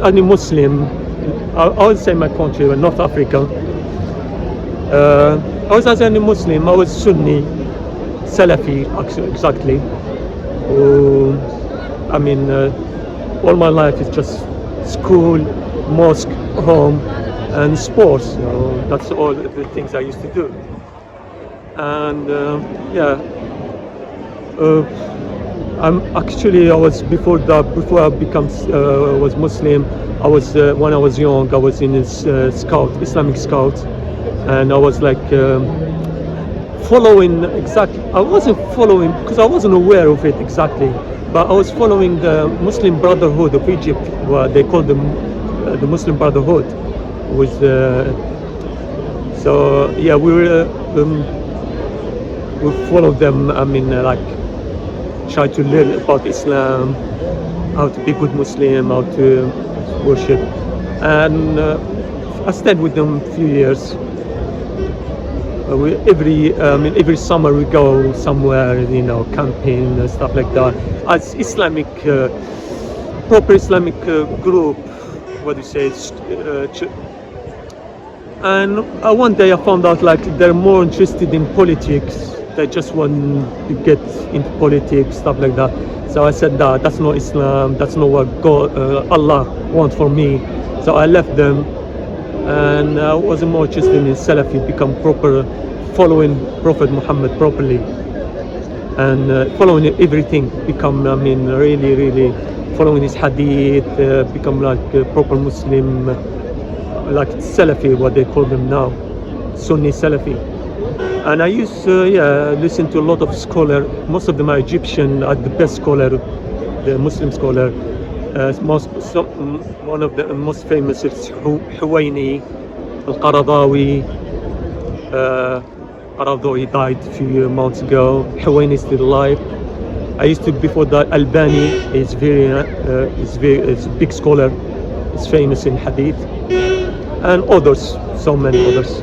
any Muslim, I would say my country, North Africa. I was as any Muslim, I was Sunni, Salafi, exactly. I mean, all my life is just school, mosque, home, and sports. So that's all the things I used to do. And I was before I was Muslim. I was when I was young. I was in Islamic scout, and I was like following exactly. I wasn't following because I wasn't aware of it exactly, but I was following the Muslim Brotherhood of Egypt. What they call them, the Muslim Brotherhood. Was so yeah, we followed them. I mean, like try to learn about Islam, how to be good Muslim, how to worship, and I stayed with them a few years. Every summer we go somewhere, camping and stuff like that. As Islamic, proper Islamic group, what do you say? And one day I found out like they're more interested in politics. They just want to get into politics, stuff like that. So I said that's not Islam. That's not what Allah wants for me. So I left them, and I was more interested in Salafi, become proper, following Prophet Muhammad properly, and following everything. Become, really following his hadith. Become like a proper Muslim, like Salafi, what they call them now, Sunni Salafi. And I used to listen to a lot of scholars. Most of them are Egyptian, the best scholar, the Muslim scholar. One of the most famous is Huwaini, Al-Qaradawi. Qaradawi died a few months ago. Huwaini is still alive. I used to, before that, Albani is is a big scholar. He's famous in hadith, and others, so many others.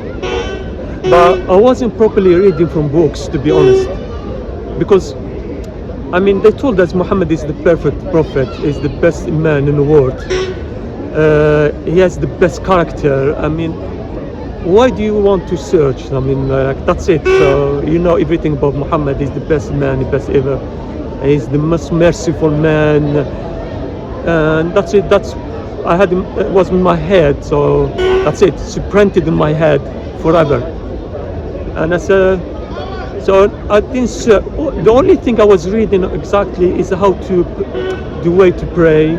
But I wasn't properly reading from books, to be honest, because they told us Muhammad is the perfect prophet, is the best man in the world. He has the best character. Why do you want to search? That's it. So you know everything about Muhammad. He's the best man, the best ever. He's the most merciful man, and that's it. It was in my head. So that's it. It's printed in my head forever. And I said, so I didn't. The only thing I was reading exactly is how to, the way to pray,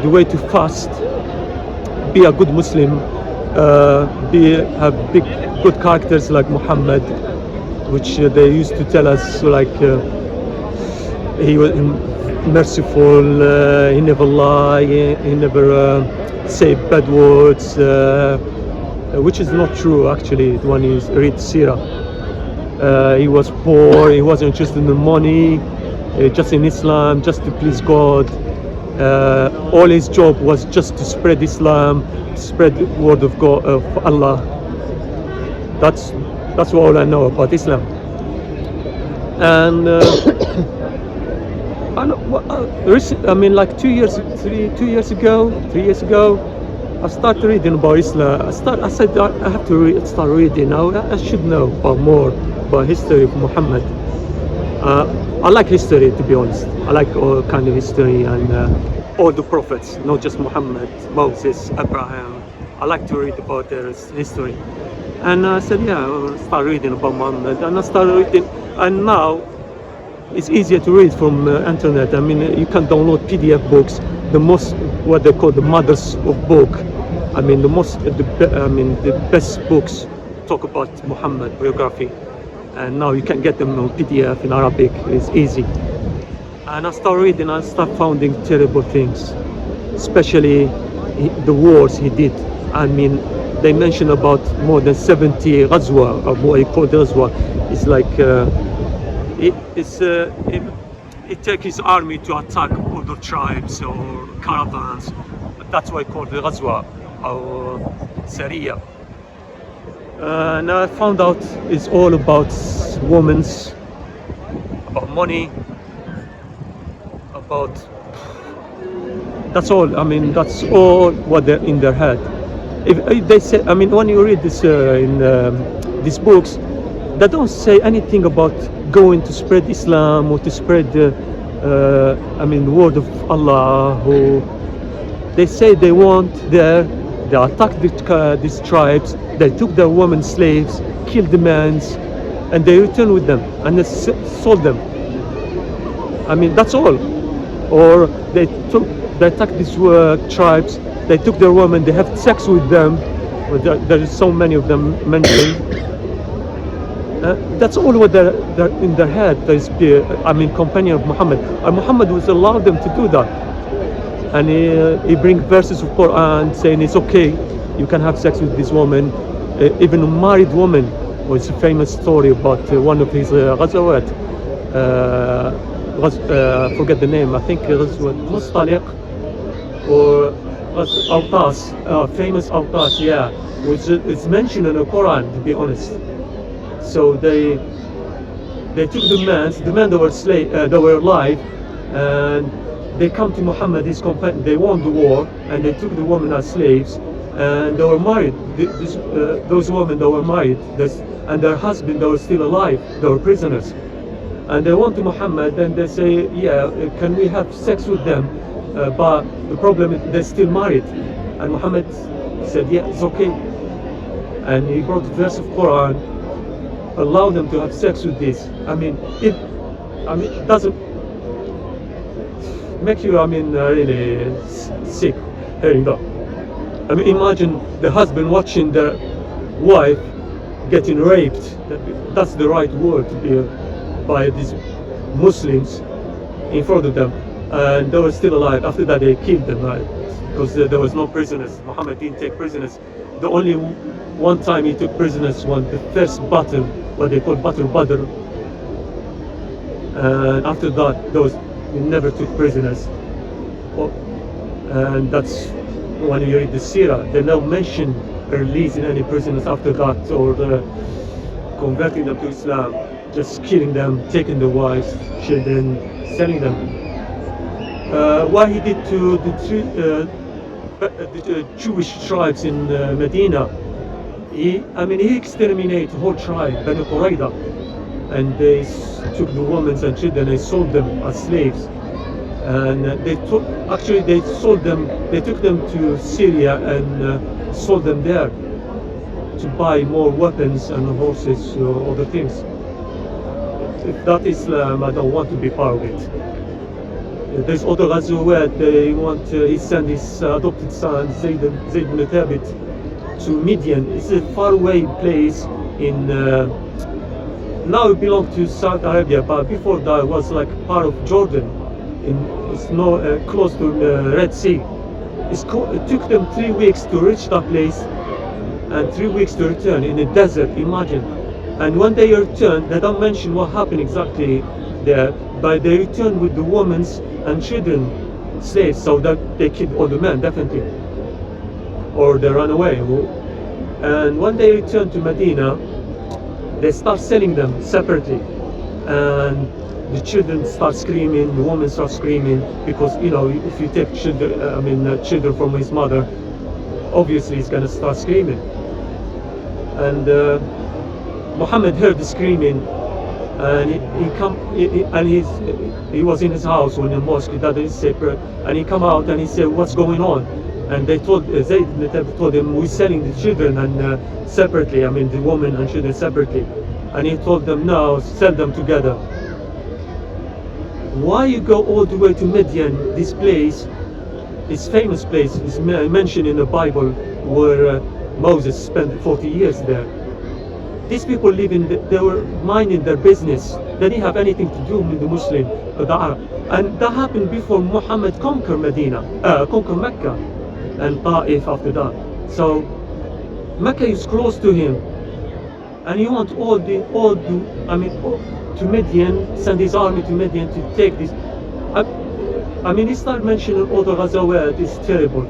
the way to fast, be a good Muslim, have good characters like Muhammad, which they used to tell us, like he was merciful, he never lie, he never say bad words. Which is not true actually when you read Sīrah. He was poor, he wasn't interested in money, just in Islam, just to please God. All his job was just to spread Islam, spread the word of God, of Allah. That's all I know about Islam. And like 3 years ago, I started reading about Islam. I said I have to start reading. I should know more about history of Muhammad. I like history, to be honest. I like all kind of history and all the prophets, not just Muhammad, Moses, Abraham. I like to read about their history. And I said, I'll start reading about Muhammad. And I started reading, and now it's easier to read from internet. You can download PDF books. What they call the mothers of book. The best books talk about Muhammad biography, and now you can get them on PDF in Arabic. It's easy. And I start reading, I start finding terrible things, especially the wars he did. They mention about more than 70 ghazwa, or what he called ghazwa. It's like it takes his army to attack other tribes or caravans. That's why I call it ghazwa or Sīrah. And I found out it's all about women, about money, about That's all. I mean, that's all what they're in their head. If they say, I mean, when you read this in these books, they don't say anything about going to spread Islam or to spread, I mean, the word of Allah. Who they say they want there. They attacked these tribes. They took their women slaves, killed the men, and they returned with them and they sold them. I mean, that's all. Or they attacked these tribes. They took their women. They have sex with them. There is so many of them mentioned. That's all what they're in their head. I mean, companion of Muhammad. And Muhammad was allowed them to do that. And he brings verses of Quran saying it's okay, you can have sex with this woman, even a married woman. Was a famous story about one of his ghazawat. Forget the name. I think Ghazwat Mustaliq or Awtas, famous Awtas, yeah, which is mentioned in the Quran, to be honest. So they took the men that were that were alive, and they come to Muhammad, his companion. They won the war, and they took the women as slaves, and they were married. Those women that were married, and their husband, they were still alive. They were prisoners, and they went to Muhammad, and they say, "Yeah, can we have sex with them?" But the problem is they're still married, and Muhammad said, "Yeah, it's okay." And he brought a verse of Quran, allow them to have sex with this. I mean, it doesn't make you, really sick hearing that. I mean, imagine the husband watching their wife getting raped. That's the right word to be by these Muslims in front of them, and they were still alive. After that, they killed them, right? Because there was no prisoners. Muhammad didn't take prisoners. The only one time he took prisoners was the first battle, what they call Battle Badr. And after that, he never took prisoners. And that's when you read the Sīrah, they don't mention releasing any prisoners after that, or converting them to Islam, just killing them, taking their wives, children, selling them. What he did to the Jewish tribes in Medina, he exterminated the whole tribe, Banu Qurayza, and they took the women and children and sold them as slaves. And they took them to Syria and sold them there to buy more weapons and horses or other things. If that is Islam, I don't want to be part of it. There's other Ghazawat, he sent his adopted son, Zayd ibn Thabit, to Midian. It's a faraway place in, now it belongs to Saudi Arabia, but before that it was like part of Jordan. It's close to the Red Sea. It took them 3 weeks to reach that place and 3 weeks to return in the desert, imagine. And when they returned, they don't mention what happened exactly there, but they returned with the women and children slaves, so that they killed all the men, definitely. Or they ran away. And when they returned to Medina, they start selling them separately. And the children start screaming, the women start screaming, because if you take children from his mother, obviously he's gonna start screaming. And Muhammad heard the screaming, and he was in his house or in the mosque that is separate, and he come out and he said, "What's going on?" And they told Zayd ibn Thabit told him, "We're selling the children and separately, the women and children separately." And he told them, "No, sell them together." Why you go all the way to Midian? This place, this famous place, is mentioned in the Bible, where Moses spent 40 years there. These people they were minding their business. They didn't have anything to do with the Muslim, the Arab. And that happened before Muhammad conquered Mecca, and Ta'if after that. So Mecca is close to him, and he wants to Midian, send his army to Midian to take this. He started mentioning all the Ghazawat, it's terrible.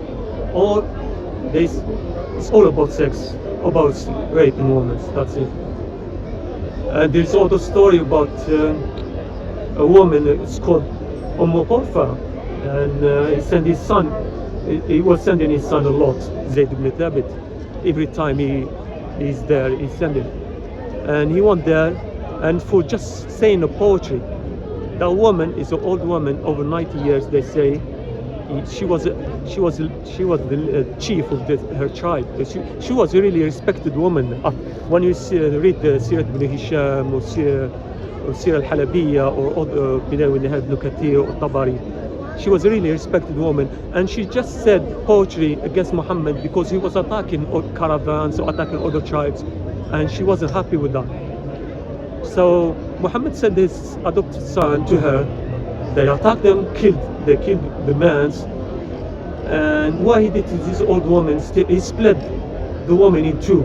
It's all about sex, about raping women, that's it. And there's also a story about a woman, it's called Qurfa. and he sent his son. He was sending his son a lot, Zayd ibn Thabit. Every time he's there, he's sending. And he went there, and for just saying a poetry, that woman is an old woman, over 90 years, they say. She was the chief of her tribe. She was a really respected woman. When you read the Sīrah ibn Hisham or Sīrah al-Halabiyya or other, when they had Ibn Kathir or Tabari, she was a really respected woman, and she just said poetry against Muhammad because he was attacking caravans or attacking other tribes, and she wasn't happy with that. So Muhammad sent his adopted son to her. They attacked them, they killed the man, and what he did to this old woman, he split the woman in two.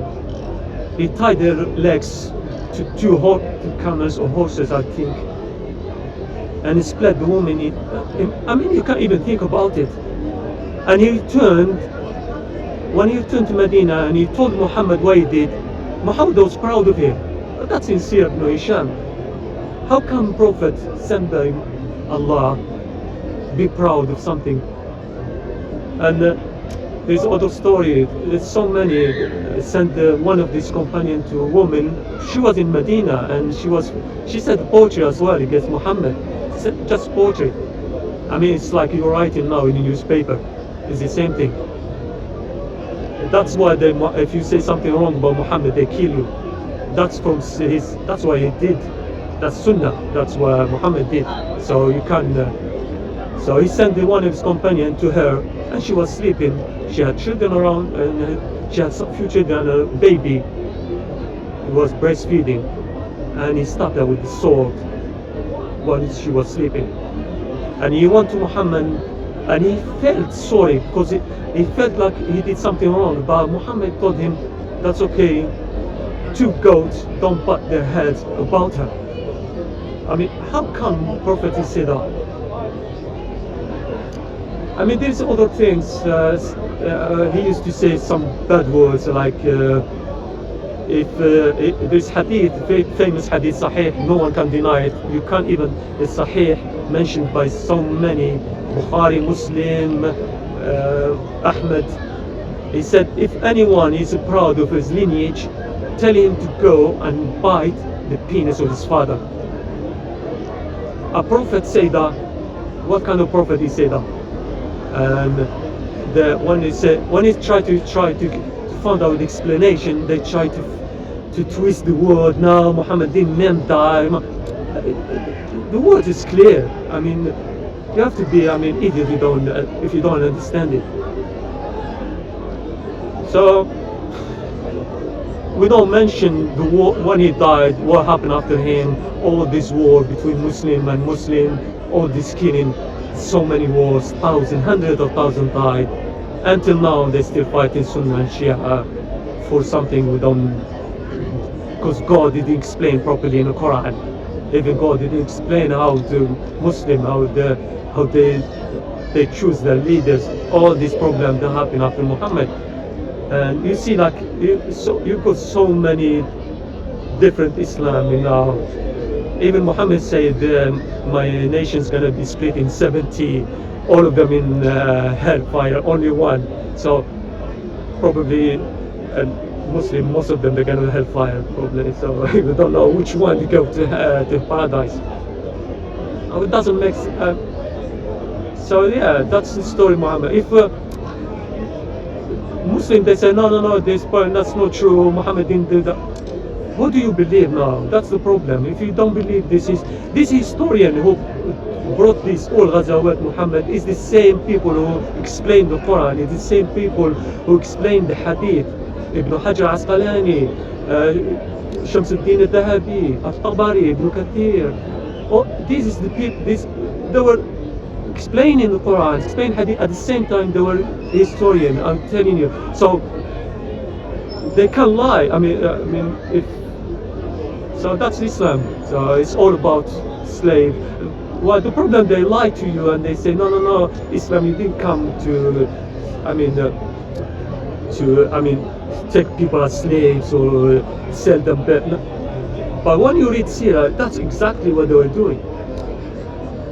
He tied her legs to two camels or horses, I think, and he split the woman in. I mean, you can't even think about it. And when he returned to Medina and he told Muhammad what he did, Muhammad was proud of him. That's in Sīrah ibn Hisham. How can Prophet sent by Allah be proud of something? And there's other story. There's so many. Sent one of these companions to a woman. She was in Medina, and she said poetry as well against Muhammad. Just poetry. I mean, it's like you're writing now in a newspaper. It's the same thing. That's why if you say something wrong about Muhammad, they kill you. That's what he did. That's Sunnah. That's what Muhammad did. So you can. So he sent one of his companions to her, and she was sleeping. She had children around, and she had some few children and a baby. He was breastfeeding, and he stabbed her with the sword while she was sleeping. And he went to Muhammad, and he felt sorry because he felt like he did something wrong. But Muhammad told him, "That's okay. Two goats don't butt their heads about her." I mean, how come Prophet say that? I mean, there's other things. He used to say some bad words like, if there's hadith, famous hadith, Sahih, no one can deny it. You can't even, it's Sahih, mentioned by so many, Bukhari, Muslim, Ahmed. He said, if anyone is proud of his lineage, tell him to go and bite the penis of his father. A prophet say that. What kind of prophet he say that? And when he try to find out the explanation, they try to twist the word. No, Muhammad didn't mean that. The word is clear. I mean, you have to be, idiot if you don't understand it. So we don't mention the war when he died, what happened after him, all this war between Muslim and Muslim, all this killing, so many wars, thousands, hundreds of thousands died. Until now, they're still fighting Sunnah and Shia for something we don't, because God didn't explain properly in the Quran. Even God didn't explain how the Muslim, how they choose their leaders. All these problems that happen after Muhammad. And you see, like, you got so many different Islam now. Even Muhammad said, my nation's gonna be split in 70, all of them in hellfire, only one. So probably Muslim, most of them, they're gonna hellfire probably. So we don't know which one to go to paradise. It doesn't make sense. So yeah, that's the story, Muhammad. If Muslim, they say, no, that's not true, Muhammad didn't do that. What do you believe now? That's the problem. If you don't believe this historian who brought this all Ghazawat Muhammad is the same people who explain the Quran, it's the same people who explain the Hadith. Ibn Hajar Asqalani, Shamsuddin al-Dhahabi, al-Tabari, Ibn Kathir. This is the people, they were explaining the Quran, explaining Hadith, at the same time they were historian, I'm telling you. So they can't lie. So that's Islam. So it's all about slave. Well, the problem, they lie to you and they say, no, Islam, you didn't come to take people as slaves or sell them back. But when you read Sīrah, that's exactly what they were doing.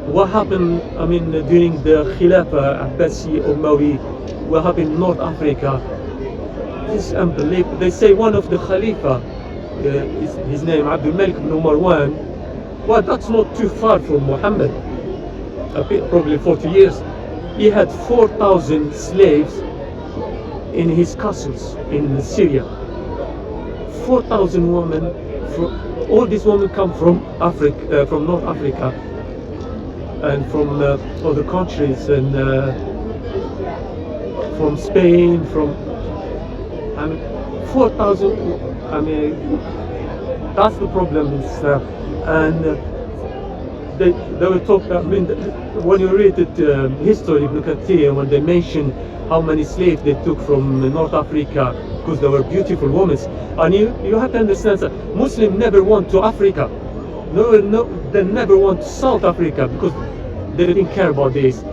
what happened, I mean, during the Khilafah, Abbasi, Umayyad, what happened in North Africa, this is unbelievable. They say one of the Khalifa, his name Abdul Malik ibn Marwan, well, that's not too far from Muhammad, probably 40 years. He had 4,000 slaves in his castles in Syria. 4,000 women, all these women come from Africa, from North Africa, and from other countries, and from Spain, from 4,000. I mean, that's the problem. And they were talking. I mean, when you read the history of Ibn Kathir, when they mention how many slaves they took from North Africa because they were beautiful women, and you have to understand that Muslims never went to Africa. No, they never went to South Africa because they didn't care about this.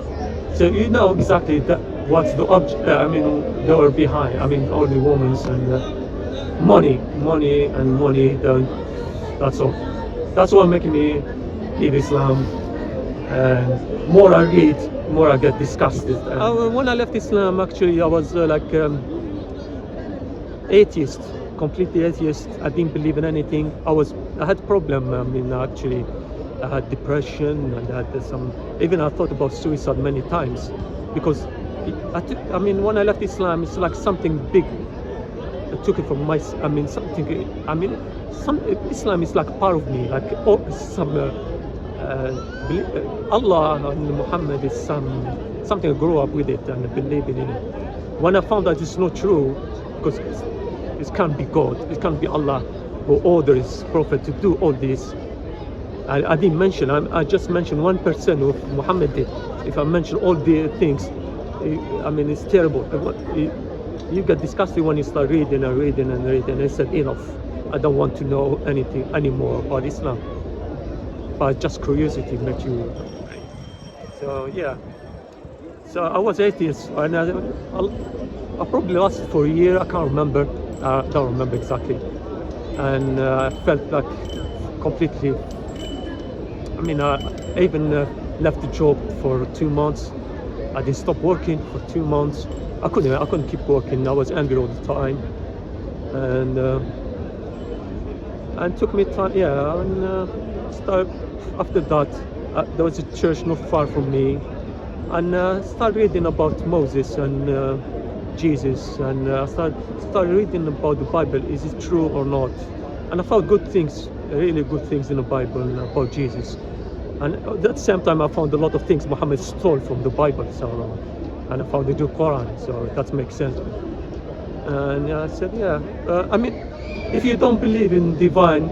So you know exactly what's the object. I mean, they were behind. I mean, only women and money. That's all. That's what making me leave Islam. And more I read, more I get disgusted. When I left Islam, actually, I was atheist, completely atheist. I didn't believe in anything. I had problem. I mean, actually, I had depression, and I had some. Even I thought about suicide many times, because I mean, when I left Islam, it's like something big. I took it from my. I mean, something. I mean, Islam is like part of me, like some. Allah and Muhammad is something I grew up with it and believing in it. When I found that it's not true, because it can't be God, it can't be Allah who orders Prophet to do all this. I didn't mention, I just mentioned 1% of Muhammad did. If I mention all the things, I mean, it's terrible. You get disgusted when you start reading. I said, enough. I don't want to know anything anymore about Islam. But just curiosity makes you. So yeah. So I was atheist, and I probably lasted for a year. I can't remember. I don't remember exactly. And I felt like completely. I mean, I even left the job for 2 months. I didn't stop working for 2 months. I couldn't keep working. I was angry all the time, and it took me time. Yeah, and after that, there was a church not far from me, and started reading about Moses and Jesus, and started reading about the Bible. Is it true or not? And I found good things, really good things in the Bible about Jesus. And at the same time, I found a lot of things Muhammad stole from the Bible. So, and I found it in the Quran. So that makes sense. And I said, yeah. I mean, if you don't believe in divine,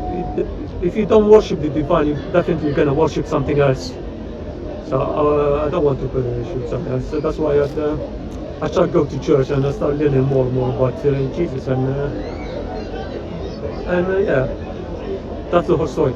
if you don't worship the divine, you're definitely gonna worship something else. So I don't want to worship something else. So that's why I started go to church, and I started learning more and more about Jesus, and yeah, that's the whole story.